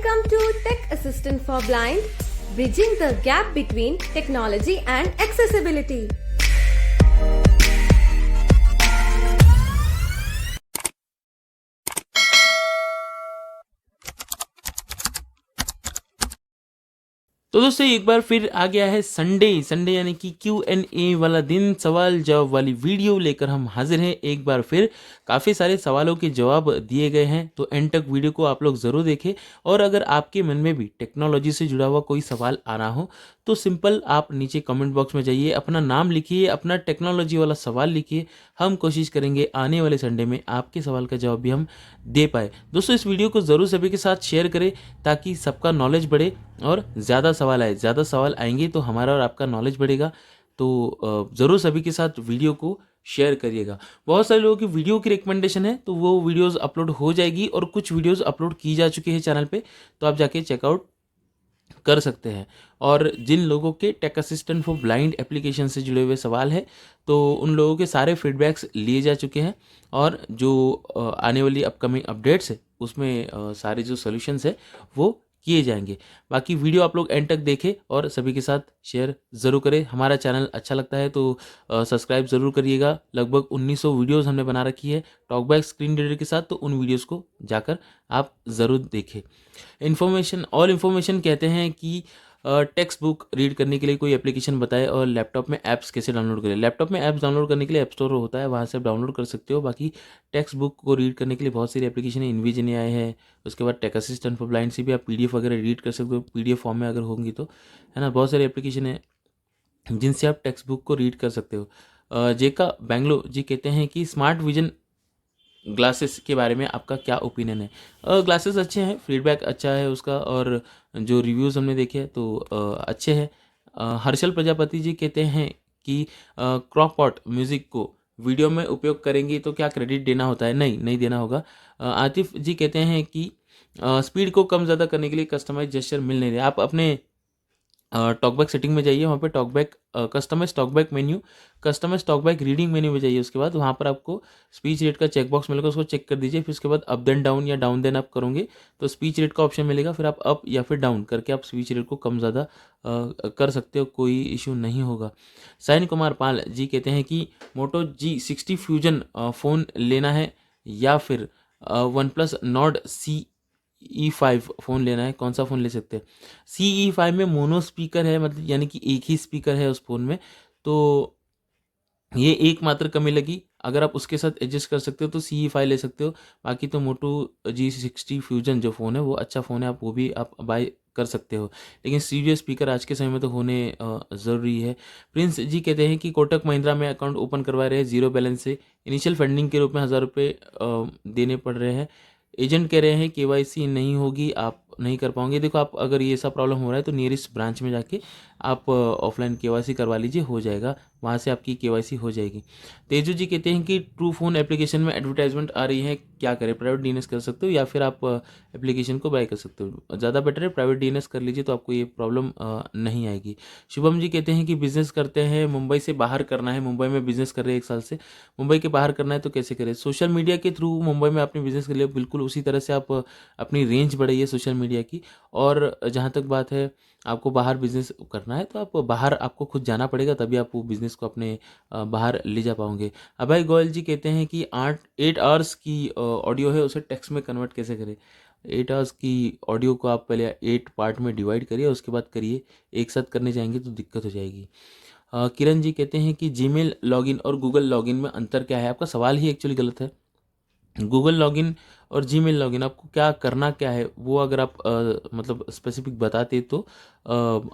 Welcome to Tech Assistant for Blind, bridging the gap between technology and accessibility. तो दोस्तों एक बार फिर आ गया है संडे यानी कि Q&A वाला दिन, सवाल जवाब वाली वीडियो लेकर हम हाजिर हैं एक बार फिर। काफ़ी सारे सवालों के जवाब दिए गए हैं, तो एंड तक वीडियो को आप लोग ज़रूर देखें। और अगर आपके मन में भी टेक्नोलॉजी से जुड़ा हुआ कोई सवाल आ रहा हो तो सिंपल आप नीचे कमेंट बॉक्स में जाइए, अपना नाम लिखिए, अपना टेक्नोलॉजी वाला सवाल लिखिए। हम कोशिश करेंगे आने वाले संडे में आपके सवाल का जवाब भी हम दे पाए। दोस्तों इस वीडियो को ज़रूर सभी के साथ शेयर करें ताकि सबका नॉलेज बढ़े और ज़्यादा सवाल आए। ज़्यादा सवाल आएंगे तो हमारा और आपका नॉलेज बढ़ेगा। तो ज़रूर सभी के साथ वीडियो को शेयर करिएगा। बहुत सारे लोगों की वीडियो की रिकमेंडेशन है, तो वो वीडियोस अपलोड हो जाएगी और कुछ वीडियोस अपलोड की जा चुकी है चैनल पे, तो आप जाके चेकआउट कर सकते हैं। और जिन लोगों के tech assistant for blind application से जुड़े हुए सवाल है तो उन लोगों के सारे फीडबैक्स लिए जा चुके हैं और जो आने वाली अपकमिंग अपडेट्स है उसमें सारे जो सॉल्यूशंस है वो किए जाएंगे। बाकी वीडियो आप लोग एंड तक देखें और सभी के साथ शेयर ज़रूर करें। हमारा चैनल अच्छा लगता है तो सब्सक्राइब ज़रूर करिएगा। लगभग 1900 वीडियोस हमने बना रखी है टॉकबैक स्क्रीन रीडर के साथ, तो उन वीडियोस को जाकर आप ज़रूर देखें। इन्फॉर्मेशन कहते हैं कि टेक्स्ट बुक रीड करने के लिए कोई एप्लीकेशन बताए और लैपटॉप में ऐप्स कैसे डाउनलोड करें। लैपटॉप में ऐप्स डाउनलोड करने के लिए ऐप स्टोर होता है, वहाँ से आप डाउनलोड कर सकते हो। बाकी टेक्स्ट बुक को रीड करने के लिए बहुत सारी एप्लीकेशन है, इनविजन AI है, उसके बाद टेक असिस्टेंट फॉर ब्लाइंड से भी आप PDF वगैरह रीड कर सकते हो, PDF फॉर्म में अगर होंगी तो, है ना। बहुत सारी एप्लीकेशन है जिनसे आप टेक्स्ट बुक को रीड कर सकते हो। जेका बैंगलो जी कहते हैं कि स्मार्ट विजन ग्लासेस के बारे में आपका क्या ओपिनियन है। ग्लासेस अच्छे हैं, फीडबैक अच्छा है उसका, और जो रिव्यूज़ हमने देखे तो अच्छे हैं। हर्षल प्रजापति जी कहते हैं कि क्रॉपपॉट म्यूज़िक को वीडियो में उपयोग करेंगी तो क्या क्रेडिट देना होता है? नहीं देना होगा। आतिफ जी कहते हैं कि स्पीड को कम ज़्यादा करने के लिए कस्टमाइज जेस्चर मिल नहीं रहे। आप अपने टॉकबैक सेटिंग में जाइए, वहाँ पे TalkBack customize TalkBack menu, customize TalkBack reading menu में जाइए। उसके बाद वहाँ पर आपको स्पीच रेट का चेक बॉक्स मिलेगा, उसको चेक कर दीजिए। फिर उसके बाद अप देन डाउन या डाउन देन अप करोगे तो स्पीच रेट का ऑप्शन मिलेगा। फिर आप अप या फिर डाउन करके आप स्पीच रेट को कम ज़्यादा कर सकते हो, कोई इशू नहीं होगा। साइन कुमार पाल जी कहते हैं कि मोटो G60 फ्यूजन फ़ोन लेना है या फिर OnePlus Nord CE5 फ़ोन लेना है, कौन सा फ़ोन ले सकते हैं? CE5 में मोनो स्पीकर है, मतलब यानी कि एक ही स्पीकर है उस फ़ोन में, तो ये एकमात्र कमी लगी। अगर आप उसके साथ एडजस्ट कर सकते हो तो CE5 ले सकते हो। बाकी तो मोटो G60 फ्यूजन जो फ़ोन है वो अच्छा फ़ोन है, आप वो भी आप बाय कर सकते हो। लेकिन स्टीरियो स्पीकर आज के समय में तो होने ज़रूरी है। प्रिंस जी कहते हैं कि कोटक महिंद्रा में अकाउंट ओपन करवा रहे हैं ज़ीरो बैलेंस से, इनिशियल फंडिंग के रूप में 1000 रुपये देने पड़ रहे हैं। एजेंट कह रहे हैं KYC नहीं होगी, आप नहीं कर पाओगे। देखो, आप अगर ये ऐसा प्रॉब्लम हो रहा है तो नियरेस्ट ब्रांच में जाके आप ऑफलाइन KYC करवा लीजिए, हो जाएगा, वहाँ से आपकी KYC हो जाएगी। तेजू जी कहते हैं कि ट्रू फ़ोन एप्लीकेशन में एडवर्टाइजमेंट आ रही है, क्या करें? प्राइवेट DNS कर सकते हो या फिर आप एप्लीकेशन को बाय कर सकते हो। ज़्यादा बेटर है प्राइवेट DNS कर लीजिए, तो आपको ये प्रॉब्लम नहीं आएगी। शुभम जी कहते हैं कि बिज़नेस करते हैं, मुंबई से बाहर करना है, मुंबई में बिज़नेस कर रहे हैं 1 साल से, मुंबई के बाहर करना है तो कैसे करें? सोशल मीडिया के थ्रू मुंबई में आपने बिज़नेस कर लिया, बिल्कुल उसी तरह से आप अपनी रेंज बढ़ाइए सोशल मीडिया की। और जहाँ तक बात है आपको बाहर बिज़नेस करना है तो आप बाहर आपको खुद जाना पड़ेगा, तभी आप वो बिज़नेस को अपने बाहर ले जा पाओगे। अभय गोयल जी कहते हैं कि 8 आवर्स की ऑडियो है, उसे टेक्स्ट में कन्वर्ट कैसे करें? 8 आवर्स की ऑडियो को आप पहले 8 पार्ट में डिवाइड करिए, उसके बाद करिए। एक साथ करने जाएंगे तो दिक्कत हो जाएगी। किरण जी कहते हैं कि जीमेल लॉगिन और गूगल लॉगिन में अंतर क्या है? आपका सवाल ही एक्चुअली गलत है। गूगल लॉगिन और जीमेल लॉगिन आपको क्या करना क्या है, वो अगर आप मतलब स्पेसिफिक बताते तो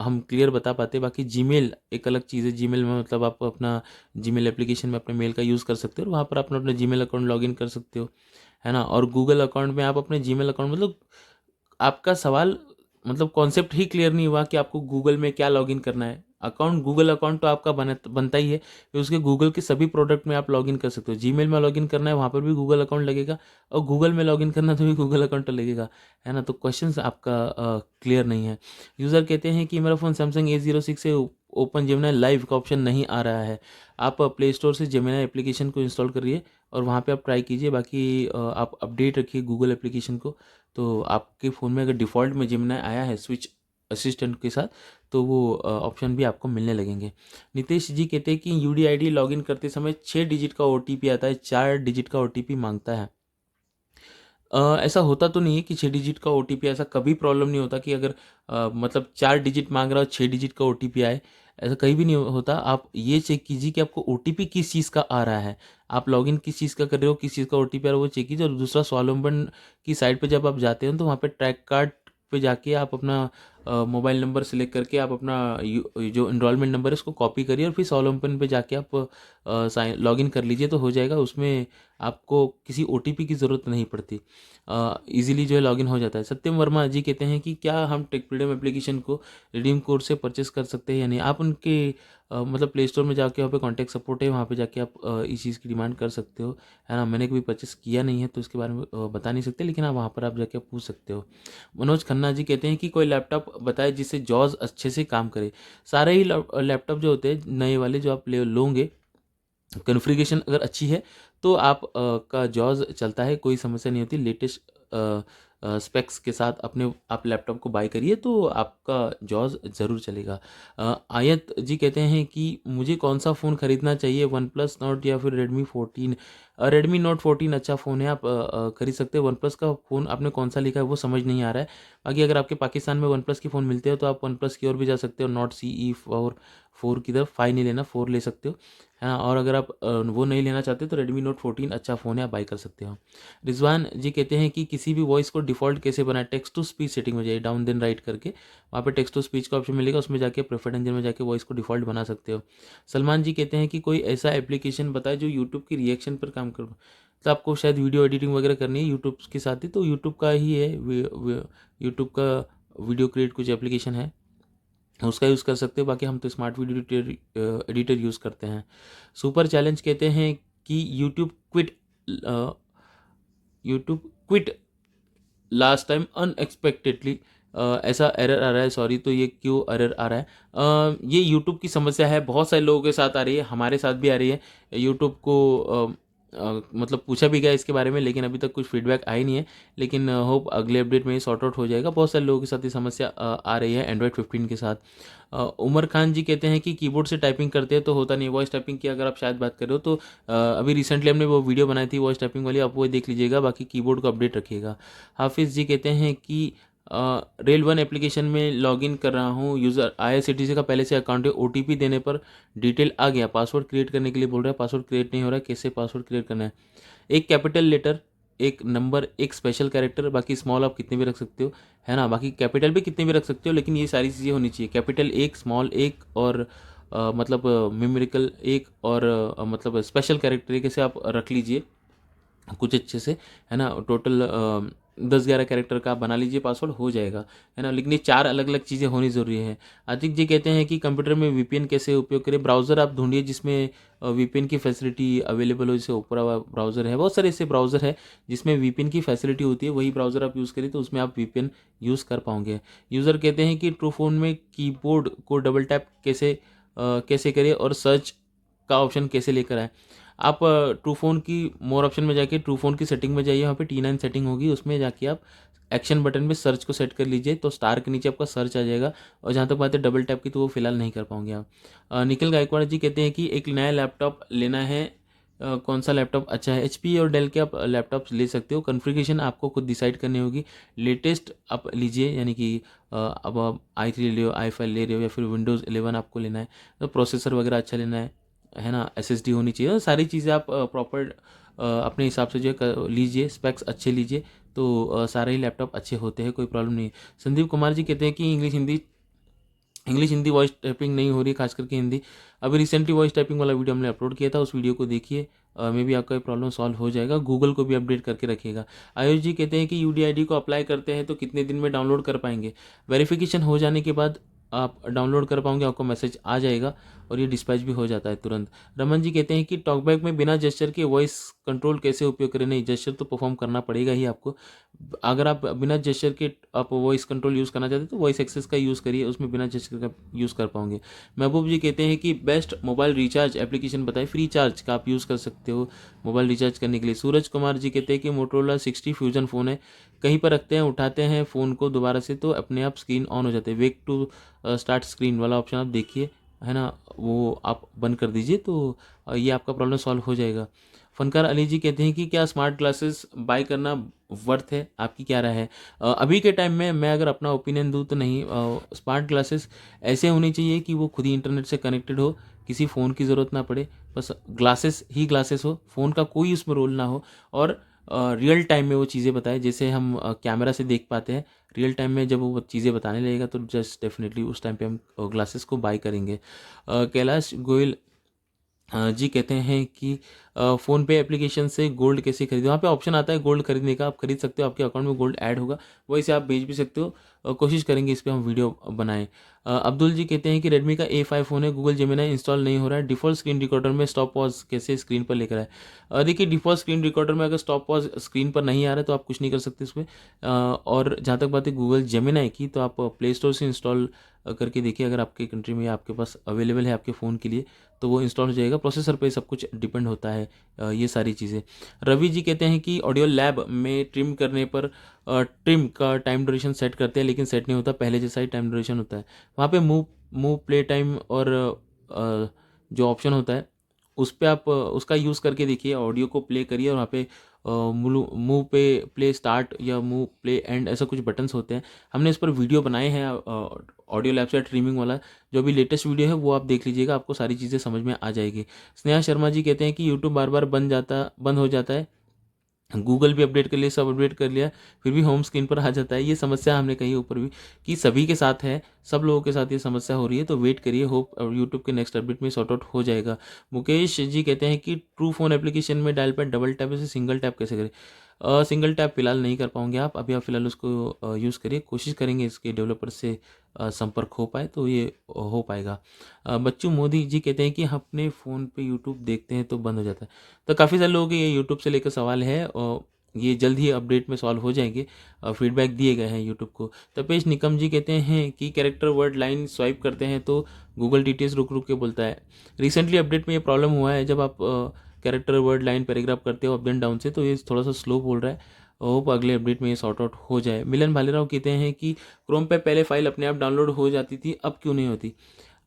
हम क्लियर बता पाते। बाकी जीमेल एक अलग चीज़ है। जीमेल में मतलब आप अपना जीमेल एप्लीकेशन में अपने मेल का यूज़ कर सकते हो और वहाँ पर अपना अपना जीमेल अकाउंट लॉगिन कर सकते हो, है ना। और गूगल अकाउंट में आप अपने जीमेल अकाउंट, मतलब आपका सवाल मतलब कॉन्सेप्ट ही क्लियर नहीं हुआ कि आपको गूगल में क्या लॉगिन करना है। अकाउंट, गूगल अकाउंट तो आपका बनता ही है, फिर उसके गूगल के सभी प्रोडक्ट में आप लॉगिन कर सकते हो। जीमेल में लॉगिन करना है, वहाँ पर भी गूगल अकाउंट लगेगा, और गूगल में लॉगिन करना तो भी गूगल अकाउंट तो लगेगा, है ना। तो क्वेश्चन आपका क्लियर नहीं है। यूज़र कहते हैं कि मेरा फ़ोन सैमसंग A06 से ओपन जेमिनाई लाइव का ऑप्शन नहीं आ रहा है। आप प्ले स्टोर से जेमिनाई एप्लीकेशन को इंस्टॉल करिए और वहाँ पे आप ट्राई कीजिए। बाकी आप अपडेट रखिए गूगल एप्लीकेशन को, तो आपके फ़ोन में अगर डिफ़ॉल्ट में जेमिनाई आया है स्विच असिस्टेंट के साथ, तो वो ऑप्शन भी आपको मिलने लगेंगे। नितेश जी कहते हैं कि UDID लॉगिन करते समय 6 डिजिट का OTP आता है, 4 डिजिट का OTP मांगता है। ऐसा होता तो नहीं है कि 6 डिजिट का OTP, ऐसा कभी प्रॉब्लम नहीं होता कि अगर मतलब 4 डिजिट मांग रहा हो, 6 डिजिट का OTP आए, ऐसा कहीं भी नहीं होता। आप ये चेक कीजिए कि आपको OTP किस चीज़ का आ रहा है, आप लॉगिन किस चीज़ का कर रहे हो, किस चीज़ का OTP आ रहा है, वो चेक कीजिए। और दूसरा, स्वावलंबन की साइट पे जब आप जाते हो तो वहाँ पे ट्रैक कार्ड पे जाके आप अपना मोबाइल नंबर सेलेक्ट करके आप अपना जो इनरोलमेंट नंबर है उसको कॉपी करिए, और फिर स्वावलंबन पे जाके आप साइन लॉगिन कर लीजिए, तो हो जाएगा। उसमें आपको किसी OTP की ज़रूरत नहीं पड़ती, इजीली जो है लॉगिन हो जाता है। सत्यम वर्मा जी कहते हैं कि क्या हम टेक फ्रीडम एप्लीकेशन को रिडीम कोड से परचेस कर सकते हैं या नहीं। आप उनके मतलब प्ले स्टोर में जाके वहाँ पे कॉन्टैक्ट सपोर्ट है, वहाँ पे जाके आप इस चीज़ की डिमांड कर सकते हो, है ना। मैंने कभी परचेस किया नहीं है तो इसके बारे में बता नहीं सकते, लेकिन आप वहाँ पर आप जाके पूछ सकते हो। मनोज खन्ना जी कहते हैं कि कोई लैपटॉप बताए जिससे जॉज अच्छे से काम करे। सारे ही लैपटॉप जो होते हैं नए वाले जो आप ले लोगे, कॉन्फ़िगरेशन अगर अच्छी है तो आप का जॉज़ चलता है, कोई समस्या नहीं होती। लेटेस्ट स्पेक्स के साथ अपने आप लैपटॉप को बाय करिए तो आपका जॉज़ ज़रूर चलेगा। आयत जी कहते हैं कि मुझे कौन सा फ़ोन ख़रीदना चाहिए, वन प्लस नोट या फिर रेडमी 14। रेडमी नोट 14 अच्छा फ़ोन है, आप खरीद सकते हैं। वन प्लस का फ़ोन आपने कौन सा लिखा है वो समझ नहीं आ रहा है। बाकी अगर आपके पाकिस्तान में वन प्लस के फ़ोन मिलते हो तो आप वन प्लस की ओर भी जा सकते हो, नोट CE4 की तरफ। 5 नहीं लेना, 4 ले सकते हो, है ना। और अगर आप वो नहीं लेना चाहते तो रेडमी नोट 14 अच्छा फ़ोन है, आप बाई कर सकते हो। रिजवान जी कहते हैं कि किसी भी वॉइस को डिफ़ॉल्ट कैसे बनाए। टेक्स्ट टू स्पीच सेटिंग में जाइए, डाउन देन राइट करके वहाँ पे टेक्स्ट टू स्पीच का ऑप्शन मिलेगा, उसमें जाके प्रेफर्ड इंजन में जाके वॉइस को डिफ़ॉल्ट बना सकते हो। सलमान जी कहते हैं कि कोई ऐसा एप्लीकेशन बताए जो यूट्यूब की रिएक्शन पर काम कर, तो आपको शायद वीडियो एडिटिंग वगैरह करनी है यूट्यूब के साथ ही, तो यूट्यूब का ही है, यूट्यूब का वीडियो क्रिएट कुछ एप्लीकेशन है, उसका यूज़ कर सकते हो। बाकी हम तो स्मार्ट वीडियो एडिटर यूज़ करते हैं। सुपर चैलेंज कहते हैं कि YouTube quit last time unexpectedly, ऐसा एरर आ रहा है, सॉरी। तो ये क्यों एरर आ रहा है? ये यूट्यूब की समस्या है, बहुत सारे लोगों के साथ आ रही है, हमारे साथ भी आ रही है। यूट्यूब को मतलब पूछा भी गया इसके बारे में, लेकिन अभी तक कुछ फीडबैक आई नहीं है, लेकिन होप अगले अपडेट में ये सॉर्ट आउट हो जाएगा। बहुत सारे लोगों के साथ ये समस्या आ रही है एंड्रॉयड 15 के साथ। उमर खान जी कहते हैं कि कीबोर्ड से टाइपिंग करते हैं तो होता नहीं, वॉइस टाइपिंग की अगर आप शायद बात कर रहे हो तो अभी रिसेंटली हमने वो वीडियो बनाई थी वॉइस टाइपिंग वाली, आप वो देख लीजिएगा। बाकी कीबोर्ड को अपडेट रखिएगा। हाफिज़ जी कहते हैं कि रेल वन एप्लीकेशन में लॉगिन कर रहा हूँ, यूज़र IRCTC का पहले से अकाउंट है, OTP देने पर डिटेल आ गया, पासवर्ड क्रिएट करने के लिए बोल रहा है, पासवर्ड क्रिएट नहीं हो रहा है, कैसे पासवर्ड क्रिएट करना है। एक कैपिटल लेटर, एक नंबर, एक स्पेशल कैरेक्टर, बाकी स्मॉल आप कितने भी रख सकते हो, है ना। बाकी कैपिटल भी कितने भी रख सकते हो, लेकिन ये सारी चीज़ें होनी चाहिए। कैपिटल एक, स्मॉल एक, और मतलब न्यूमेरिकल एक, और मतलब स्पेशल कैरेक्टर एक, ऐसे आप रख लीजिए कुछ अच्छे से, है ना। टोटल 10-11 कैरेक्टर का आप बना लीजिए, पासवर्ड हो जाएगा, है ना। लेकिन ये 4 अलग अलग चीज़ें होनी ज़रूरी है। आतिक जी कहते हैं कि कंप्यूटर में VPN कैसे उपयोग करें। ब्राउज़र आप ढूंढिए जिसमें VPN की फैसिलिटी अवेलेबल हो, जैसे ओपरा ब्राउज़र है, बहुत सारे ऐसे ब्राउज़र है जिसमें VPN की फैसिलिटी होती है, वही ब्राउज़र आप यूज़ करिए तो उसमें आप VPN यूज़ कर पाओगे। यूज़र कहते हैं कि ट्रू फ़ोन में कीबोर्ड को डबल टैप कैसे करें और सर्च का ऑप्शन कैसे लेकर आए। आप ट्रू फ़ोन की मोर ऑप्शन में जाके ट्रू फ़ोन की सेटिंग में जाइए, वहाँ पे T9 सेटिंग होगी, उसमें जाके आप एक्शन बटन पे सर्च को सेट कर लीजिए तो स्टार के नीचे आपका सर्च आ जाएगा। और जहाँ तक बात है डबल टैप की, तो वो फिलहाल नहीं कर पाओगे आप। निखिल गायकवाड़ जी कहते हैं कि एक नया लैपटॉप लेना है, कौन सा लैपटॉप अच्छा है। HP और डेल के आप लैपटॉप्स ले सकते हो, कॉन्फ़िगरेशन आपको खुद डिसाइड करनी होगी। लेटेस्ट आप लीजिए, यानी कि अब आप i3 ले रहे हो, i5 ले रहे हो, या फिर विंडोज़ 11 आपको लेना है, तो प्रोसेसर वगैरह अच्छा लेना है ना। SSD होनी चाहिए, सारी चीज़ें आप प्रॉपर अपने हिसाब से जो है लीजिए, स्पेक्स अच्छे लीजिए, तो सारे ही लैपटॉप अच्छे होते हैं, कोई प्रॉब्लम नहीं है। संदीप कुमार जी कहते हैं कि इंग्लिश हिंदी वॉइस टाइपिंग नहीं हो रही, खास करके हिंदी। अभी रिसेंटली वॉइस टाइपिंग वाला वीडियो हमने अपलोड किया था, उस वीडियो को देखिए, मे भी आपका प्रॉब्लम सॉल्व हो जाएगा। गूगल को भी अपडेट करके रखिएगा। आयुष जी कहते हैं कि UDID को अप्लाई करते हैं तो कितने दिन में डाउनलोड कर पाएंगे। वेरिफिकेशन हो जाने के बाद आप डाउनलोड कर पाओगे, आपको मैसेज आ जाएगा और ये डिस्पैच भी हो जाता है तुरंत। रमन जी कहते हैं कि टॉकबैक में बिना जेस्चर के वॉइस कंट्रोल कैसे उपयोग करें। नहीं, जेस्चर तो परफॉर्म करना पड़ेगा ही आपको। अगर आप बिना जेस्चर के आप वॉइस कंट्रोल यूज़ करना चाहते हैं तो वॉइस एक्सेस का यूज़ करिए, उसमें बिना जेस्चर का यूज़ कर पाओगे। महबूब जी कहते हैं कि बेस्ट मोबाइल रिचार्ज एप्लीकेशन बताएं। फ्री चार्ज का आप यूज़ कर सकते हो मोबाइल रिचार्ज करने के लिए। सूरज कुमार जी कहते हैं कि मोटोरोला 60 फ्यूजन फ़ोन है, कहीं पर रखते हैं, उठाते हैं फ़ोन को दोबारा से तो अपने आप स्क्रीन ऑन हो जाते हैं। वेक टू स्टार्ट स्क्रीन वाला ऑप्शन आप देखिए, है ना, वो आप बंद कर दीजिए तो ये आपका प्रॉब्लम सॉल्व हो जाएगा। फनकार अली जी कहते हैं कि क्या स्मार्ट ग्लासेस बाय करना वर्थ है, आपकी क्या राय है। अभी के टाइम में मैं अगर अपना ओपिनियन दूँ तो नहीं, स्मार्ट ग्लासेस ऐसे होनी चाहिए कि वो खुद ही इंटरनेट से कनेक्टेड हो, किसी फ़ोन की ज़रूरत ना पड़े, बस ग्लासेस ही ग्लासेस हो, फ़ोन का कोई उसमें रोल ना हो, और रियल टाइम में वो चीज़ें बताए जैसे हम कैमरा से देख पाते हैं। रियल टाइम में जब वो चीज़ें बताने लगेगा तो जस्ट डेफिनेटली उस टाइम पे हम ग्लासेस को बाय करेंगे। कैलाश गोयल जी कहते हैं कि फ़ोन पे एप्लीकेशन से गोल्ड कैसे खरीदें। वहाँ पे ऑप्शन आता है गोल्ड खरीदने का, आप खरीद सकते हो, आपके अकाउंट में गोल्ड ऐड होगा, वहीं से आप बेच भी सकते हो। कोशिश करेंगे इस पे हम वीडियो बनाएं। अब्दुल जी कहते हैं कि रेडमी का A5 फ़ोन है, गूगल जेमिनी इंस्टॉल नहीं हो रहा है, डिफ़ॉल्ट स्क्रीन रिकॉर्डर में स्टॉप वॉच कैसे स्क्रीन पर लेकर आए। देखिए, डिफ़ॉल्ट स्क्रीन रिकॉर्डर में अगर स्टॉप वॉच स्क्रीन पर नहीं आ रहा है तो आप कुछ नहीं कर सकते इसमें। और जहाँ तक बात है गूगल जेमिनी की, तो आप प्ले स्टोर से इंस्टॉल करके देखिए, अगर आपके कंट्री में आपके पास अवेलेबल है आपके फ़ोन के लिए तो वो इंस्टॉल हो जाएगा। प्रोसेसर पे सब कुछ डिपेंड होता है ये सारी चीज़ें। रवि जी कहते हैं कि ऑडियो लैब में ट्रिम करने पर ट्रिम का टाइम ड्यूरेशन सेट करते हैं लेकिन सेट नहीं होता, पहले जैसा ही टाइम ड्यूरेशन होता है। वहाँ पे मूव मूव प्ले टाइम और जो ऑप्शन होता है उस पे आप उसका यूज़ करके देखिए, ऑडियो को प्ले करिए और वहाँ पे मूव पे प्ले स्टार्ट या मूव प्ले एंड ऐसा कुछ बटन्स होते हैं। हमने इस पर वीडियो बनाए हैं ऑडियो लैब से ट्रिमिंग वाला, जो अभी लेटेस्ट वीडियो है वो आप देख लीजिएगा, आपको सारी चीज़ें समझ में आ जाएगी। स्नेहा शर्मा जी कहते हैं कि यूट्यूब बार बार बंद हो जाता है, गूगल भी अपडेट कर लिया, सब अपडेट कर लिया, फिर भी होम स्क्रीन पर आ जाता है। ये समस्या हमने कही ऊपर भी कि सभी के साथ है, सब लोगों के साथ ये समस्या हो रही है, तो वेट करिए, होप यूट्यूब के नेक्स्ट अपडेट में सॉर्ट आउट हो जाएगा। मुकेश जी कहते हैं कि ट्रू फोन एप्लीकेशन में डायल पैड डबल टैप से सिंगल टैप कैसे करें। सिंगल टैप फिलहाल नहीं कर पाओगे आप, अभी आप फिलहाल उसको यूज़ करिए, कोशिश करेंगे इसके डेवलपर से संपर्क हो पाए तो ये हो पाएगा। बच्चू मोदी जी कहते हैं कि हम अपने फ़ोन पे यूट्यूब देखते हैं तो बंद हो जाता है। तो काफ़ी सारे लोगों के ये यूट्यूब से लेकर सवाल है और ये जल्द ही अपडेट में सॉल्व हो जाएंगे, फीडबैक दिए गए हैं यूट्यूब को। तपेश निकम जी कहते हैं कि कैरेक्टर वर्ड लाइन स्वाइप करते हैं तो गूगल डिटेल्स रुक रुक के बोलता है। रिसेंटली अपडेट में ये प्रॉब्लम हुआ है, जब आप कैरेक्टर वर्ड लाइन पैराग्राफ करते हो अप एंड डाउन से तो ये थोड़ा सा स्लो बोल रहा है। होप अगले अपडेट में ये सॉर्ट आउट हो जाए। मिलन भालेराव कहते हैं कि क्रोम पे पहले फाइल अपने आप डाउनलोड हो जाती थी, अब क्यों नहीं होती।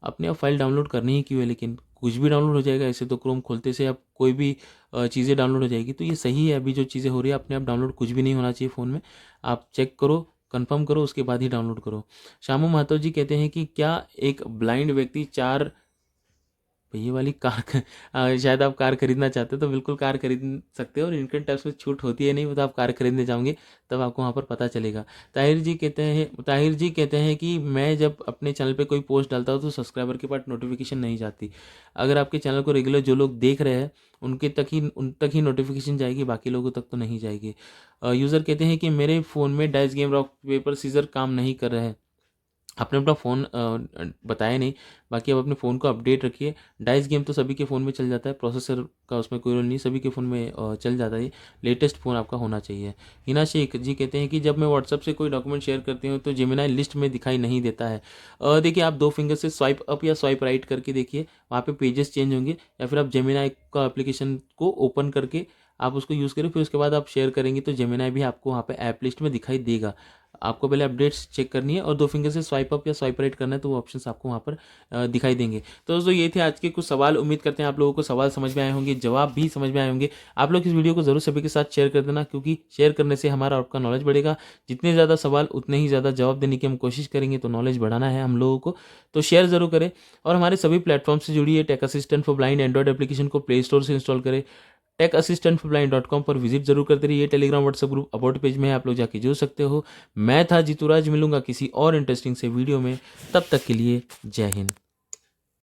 अपने आप फाइल डाउनलोड करनी ही क्यों है, लेकिन कुछ भी डाउनलोड हो जाएगा ऐसे तो क्रोम खोलते से आप कोई भी चीज़ें डाउनलोड हो जाएगी, तो ये सही है। अभी जो चीज़ें हो रही है अपने आप डाउनलोड कुछ भी नहीं होना चाहिए फ़ोन में, आप चेक करो, कंफर्म करो, उसके बाद ही डाउनलोड करो। श्यामू महतो जी कहते हैं कि क्या एक ब्लाइंड व्यक्ति 4 ये वाली शायद आप कार खरीदना चाहते हो तो बिल्कुल कार खरीद सकते हो और इनकम टैक्स में छूट होती है नहीं, वो तो आप कार खरीदने जाओगे तब आपको वहाँ पर पता चलेगा। ताहिर जी कहते हैं कि मैं जब अपने चैनल पे कोई पोस्ट डालता हूँ तो सब्सक्राइबर के पास नोटिफिकेशन नहीं जाती। अगर आपके चैनल को रेगुलर जो लोग देख रहे हैं उन तक ही नोटिफिकेशन जाएगी, बाकी लोगों तक तो नहीं जाएगी। यूज़र कहते हैं कि मेरे फ़ोन में dice game rock paper scissor काम नहीं कर रहे हैं। आपने अपना फ़ोन बताया नहीं, बाकी आप अपने फ़ोन को अपडेट रखिए। डाइस गेम तो सभी के फ़ोन में चल जाता है, प्रोसेसर का उसमें कोई रोल नहीं, सभी के फ़ोन में चल जाता है। लेटेस्ट फ़ोन आपका होना चाहिए। हिना शेख जी कहते हैं कि जब मैं व्हाट्सअप से कोई डॉक्यूमेंट शेयर करती हूँ तो जेमिनी लिस्ट में दिखाई नहीं देता है। देखिए, आप 2 फिंगर से स्वाइप अप या स्वाइप राइट करके देखिए, वहाँ पे पेजेस चेंज होंगे, या फिर आप जेमिनी का एप्लीकेशन को ओपन करके आप उसको यूज़ करें, फिर उसके बाद आप शेयर करेंगे तो जेमिनी भी आपको वहाँ पे ऐप लिस्ट में दिखाई देगा। आपको पहले अपडेट्स चेक करनी है और 2 फिंगर से स्वाइप अप या स्वाइप राइट करना है तो वो ऑप्शंस आपको वहाँ पर दिखाई देंगे। तो दोस्तों, ये थे आज के कुछ सवाल। उम्मीद करते हैं आप लोगों को सवाल समझ में आए होंगे, जवाब भी समझ में आए होंगे। आप लोग इस वीडियो को जरूर सभी के साथ शेयर कर देना, क्योंकि शेयर करने से हमारा आपका नॉलेज बढ़ेगा। जितने ज़्यादा सवाल उतने ही ज़्यादा जवाब देने की हम कोशिश करेंगे, तो नॉलेज बढ़ाना है हम लोगों को, तो शेयर ज़रूर करें। और हमारे सभी प्लेटफॉर्म से जुड़िए। Tech assistant for blind Android application को प्ले स्टोर से इंस्टॉल करें। techassistantforblind.com पर विजिट जरूर करते रहिए। Telegram WhatsApp group about page में है, आप लोग जाके जुड़ सकते हो। मैं था जीतूराज, मिलूंगा किसी और इंटरेस्टिंग से वीडियो में, तब तक के लिए जय हिंद।